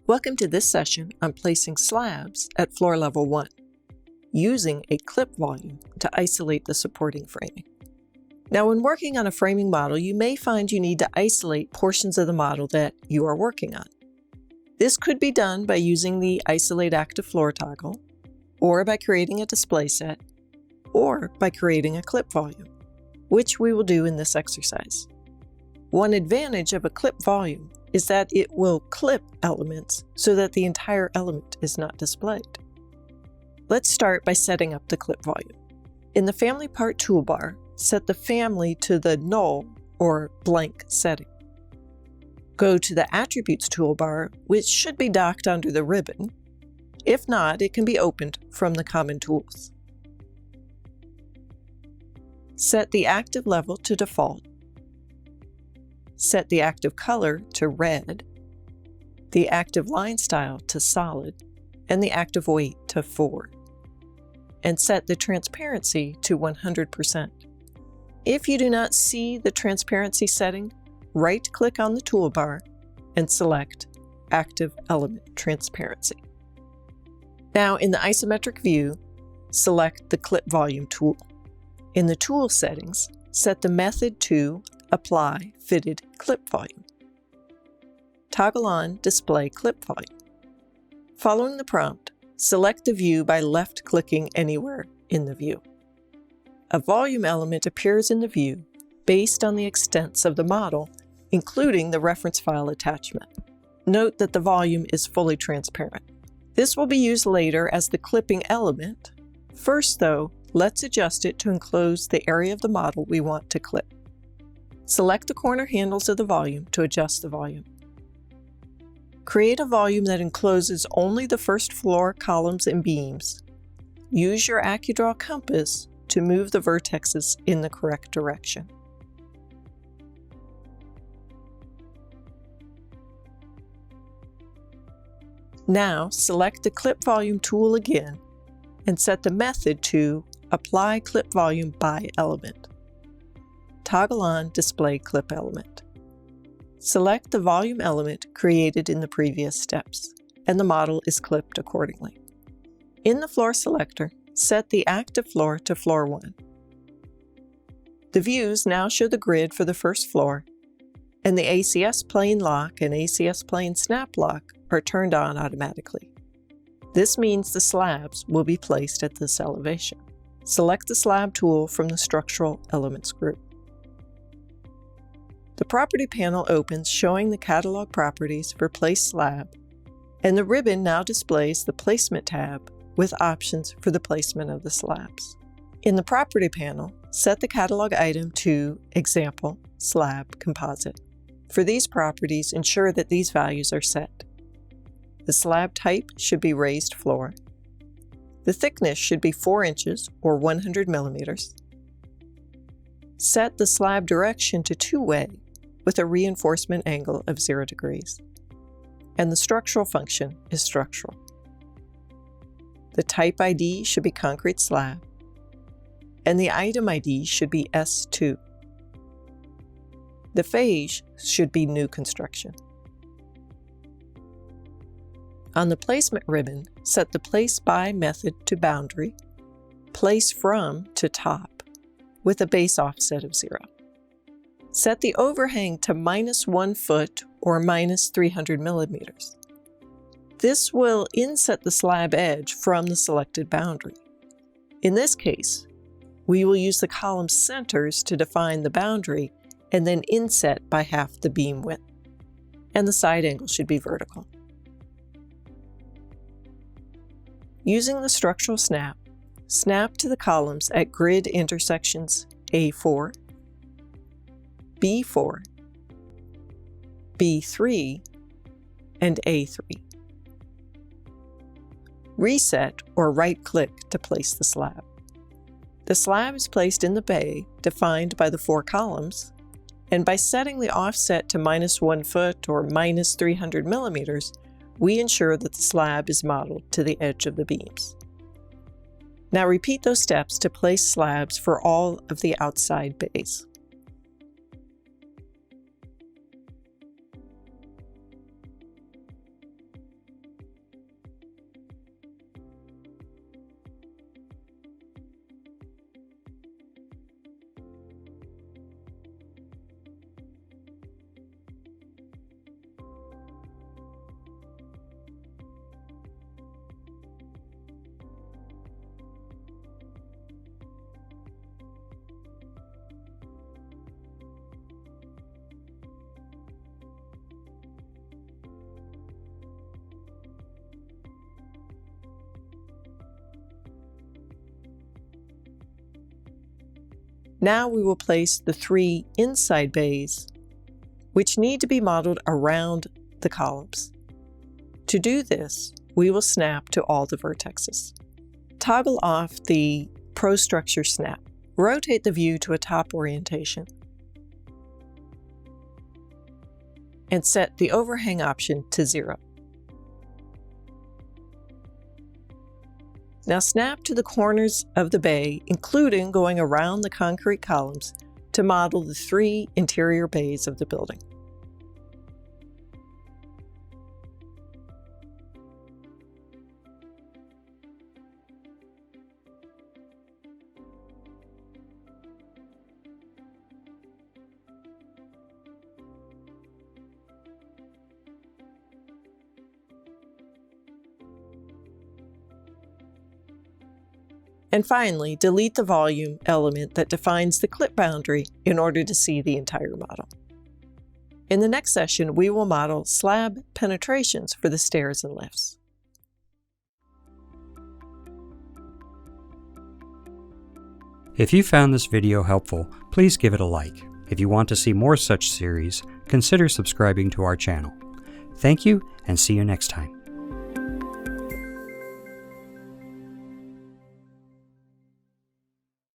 Welcome to this session on placing slabs at floor level 1, using a clip volume to isolate the supporting framing. Now, when working on a framing model, you may find you need to isolate portions of the model that you are working on. This could be done by using the Isolate Active Floor toggle, or by creating a display set, or by creating a clip volume, which we will do in this exercise. One advantage of a clip volume is that it will clip elements so that the entire element is not displayed. Let's start by setting up the clip volume. In the Family Part toolbar, set the family to the null or blank setting. Go to the Attributes toolbar, which should be docked under the ribbon. If not, it can be opened from the Common Tools. Set the active level to default. Set the active color to red, the active line style to solid, and the active weight to 4. And set the transparency to 100%. If you do not see the transparency setting, right-click on the toolbar and select Active Element Transparency. Now, in the isometric view, select the Clip Volume tool. In the Tool settings, set the method to Apply Fitted Clip Volume. Toggle on Display Clip Volume. Following the prompt, select the view by left-clicking anywhere in the view. A volume element appears in the view based on the extents of the model, including the reference file attachment. Note that the volume is fully transparent. This will be used later as the clipping element. First, though, let's adjust it to enclose the area of the model we want to clip. Select the corner handles of the volume to adjust the volume. Create a volume that encloses only the first floor columns and beams. Use your AccuDraw compass to move the vertexes in the correct direction. Now, select the Clip Volume tool again and set the method to Apply Clip Volume by Element. Toggle on Display Clip Element. Select the volume element created in the previous steps, and the model is clipped accordingly. In the Floor selector, set the active floor to floor 1. The views now show the grid for the first floor, and the ACS plane lock and ACS plane snap lock are turned on automatically. This means the slabs will be placed at this elevation. Select the Slab tool from the Structural Elements group. The Property panel opens showing the catalog properties for Place Slab, and the ribbon now displays the Placement tab with options for the placement of the slabs. In the Property panel, set the catalog item to Example Slab Composite. For these properties, ensure that these values are set. The slab type should be raised floor. The thickness should be 4 inches or 100 millimeters. Set the slab direction to two-way with a reinforcement angle of 0 degrees. And the structural function is structural. The type ID should be concrete slab, and the item ID should be S2. The phase should be new construction. On the placement ribbon, set the Place By method to boundary, Place From to top, with a base offset of 0. Set the overhang to -1 foot or -300 millimeters. This will inset the slab edge from the selected boundary. In this case, we will use the column centers to define the boundary and then inset by half the beam width. And the side angle should be vertical. Using the structural snap, snap to the columns at grid intersections A4, B4, B3, and A3. Reset or right-click to place the slab. The slab is placed in the bay defined by the 4 columns, and by setting the offset to -1 foot or -300 millimeters, we ensure that the slab is modeled to the edge of the beams. Now repeat those steps to place slabs for all of the outside bays. Now we will place the 3 inside bays, which need to be modeled around the columns. To do this, we will snap to all the vertexes. Toggle off the Pro Structure Snap. Rotate the view to a top orientation. And set the overhang option to 0. Now snap to the corners of the bay, including going around the concrete columns to model the 3 interior bays of the building. And finally, delete the volume element that defines the clip boundary in order to see the entire model. In the next session, we will model slab penetrations for the stairs and lifts. If you found this video helpful, please give it a like. If you want to see more such series, consider subscribing to our channel. Thank you, and see you next time.